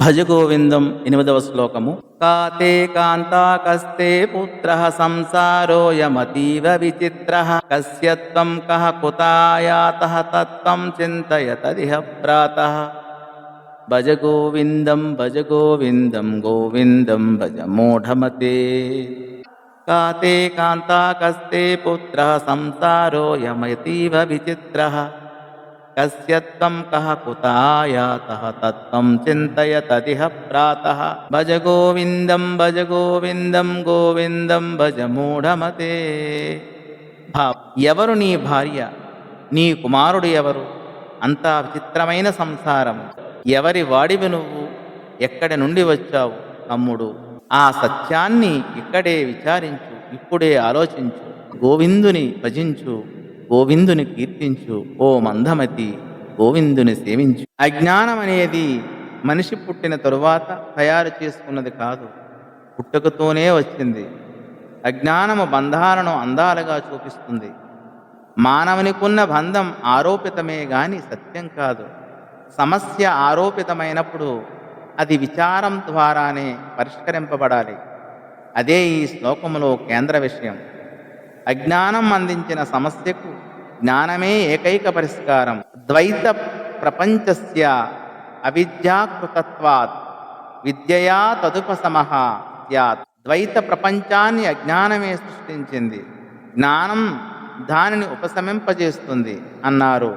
భజ గోవిందం 8వ శ్లోకము. కాతే కాంతాకస్తే పుత్రః సంసారోయమతీవ విచిత్రః కస్యత్వం కః కుతాయాతః తత్వం చింతయతదిహ ప్రాతః. భజ గోవిందం గోవిందం భజ మూఢమతే. కాతే కాంతాకస్తే పుత్రః సంసారోయమతీవ విచిత్రః కస్యత్వం కః కుతాయాతః తత్వం చింతయతదిహ ప్రాతః. భజ గోవిందం గోవిందం భజ మూఢమతే. ఎవరు నీ భార్య, నీ కుమారుడు ఎవరు? అంతా విచిత్రమైన సంసారం. ఎవరి వాడివి నువ్వు? ఎక్కడి నుండి వచ్చావు తమ్ముడు? ఆ సత్యాన్ని ఇక్కడే విచారించు, ఇప్పుడే ఆలోచించు. గోవిందుని భజించు, గోవిందుని కీర్తించు. ఓ మందమతి, గోవిందుని సేవించు. అజ్ఞానం అనేది మనిషి పుట్టిన తరువాత తయారు చేసుకున్నది కాదు, పుట్టుకతోనే వచ్చింది. అజ్ఞానము బంధాలను అందాలుగా చూపిస్తుంది. మానవునికున్న బంధం ఆరోపితమే గాని సత్యం కాదు. సమస్య ఆరోపితమైనప్పుడు అది విచారం ద్వారానే పరిష్కరింపబడాలి. అదే ఈ శ్లోకములో కేంద్ర విషయం. అజ్ఞానం అందించిన సమస్యకు జ్ఞానమే ఏకైక పరిష్కారం. ద్వైత ప్రపంచస్య అవిద్యాకృతత్వాత్ విద్యయా తదుపశమః స్యాత్. ద్వైత ప్రపంచాన్ని అజ్ఞానమే సృష్టించింది, జ్ఞానం దానిని ఉపశమింపజేస్తుంది అన్నారు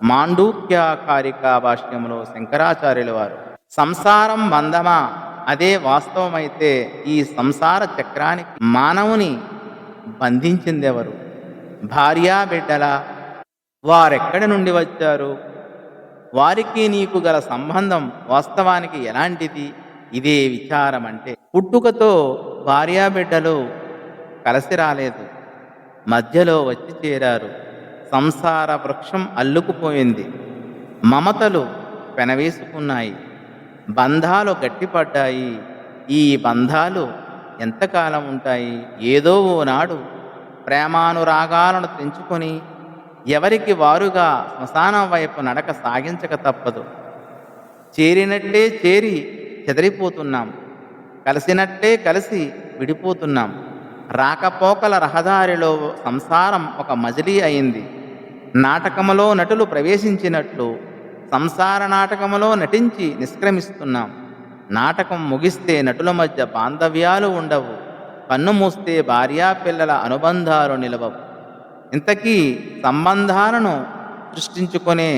మాండూక్యకారికా భాష్యంలో శంకరాచార్యుల వారు. సంసారం బంధమా? అదే వాస్తవమైతే ఈ సంసార చక్రానికి మానవుని బంధించిందెవరు? భార్యా బిడ్డలా? వారెక్కడి నుండి వచ్చారు? వారికి నీకు గల సంబంధం వాస్తవానికి ఎలాంటిది? ఇదే విచారం అంటే. పుట్టుకతో భార్యాబిడ్డలు కలిసి రాలేదు, మధ్యలో వచ్చి చేరారు. సంసార వృక్షం అల్లుకుపోయింది, మమతలు పెనవేసుకున్నాయి, బంధాలు గట్టిపడ్డాయి. ఈ బంధాలు ఎంతకాలం ఉంటాయి? ఏదో ఓనాడు ప్రేమానురాగాలను తెంచుకొని ఎవరికి వారుగా శ్మశానం వైపు నడక సాగించక తప్పదు. చేరినట్లే చేరి చెదరిపోతున్నాం, కలిసినట్లే కలిసి విడిపోతున్నాం. రాకపోకల రహదారిలో సంసారం ఒక మజిలీ అయింది. నాటకములో నటులు ప్రవేశించినట్లు సంసార నాటకములో నటించి నిష్క్రమిస్తున్నాం. నాటకం ముగిస్తే నటుల మధ్య బాంధవ్యాలు ఉండవు, కన్ను మూస్తే భార్యాపిల్లల అనుబంధాలు నిలవవు. ఇంతకీ సంబంధాలను సృష్టించుకునే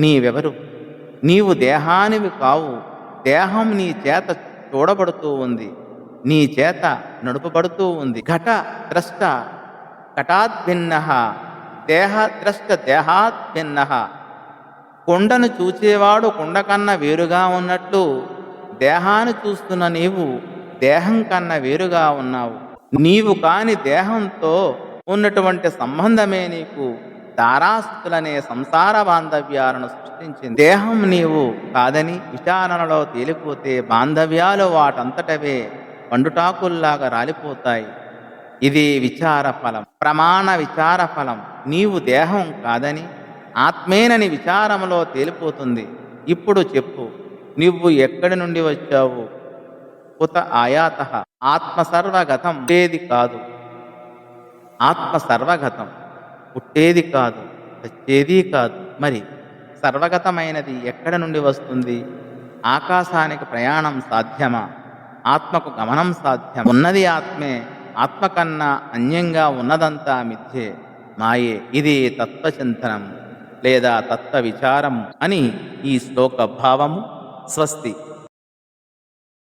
నీవెవరు? నీవు దేహానివి కావు. దేహం నీ చేత చూడబడుతూ ఉంది, నీ చేత నడుపబడుతూ ఉంది. ఘట ద్రష్ట ఘటాద్భిన్న, దేహ ద్రష్ట దేహాద్భిన్న. కొండను చూచేవాడు కుండ కన్నా వేరుగా ఉన్నట్లు దేహాన్ని చూస్తున్న నీవు దేహం కన్నా వేరుగా ఉన్నావు. నీవు కాని దేహంతో ఉన్నటువంటి సంబంధమే నీకు తారాస్థులనే సంసార బాంధవ్యాలను సృష్టించింది. దేహం నీవు కాదని విచారణలో తేలిపోతే బాంధవ్యాలు వాటంతటవే పండుటాకుల్లాగా రాలిపోతాయి. ఇది విచార ఫలం, ప్రమాణ విచార ఫలం. నీవు దేహం కాదని ఆత్మేనని విచారంలో తేలిపోతుంది. ఇప్పుడు చెప్పు, నువ్వు ఎక్కడి నుండి వచ్చావు? కుత ఆయాతః. ఆత్మ సర్వగతం, పుట్టేది కాదు. ఆత్మ సర్వగతం, పుట్టేది కాదు, వచ్చేది కాదు. మరి సర్వగతమైనది ఎక్కడి నుండి వస్తుంది? ఆకాశానికి ప్రయాణం సాధ్యమా? ఆత్మకు గమనం సాధ్యం? ఉన్నది ఆత్మే, ఆత్మ కన్నా అన్యంగా ఉన్నదంతా మిథ్యే, మాయే. ఇది తత్వచింతనం లేదా తత్వ విచారం అని ఈ శ్లోక భావము. స్వస్తి.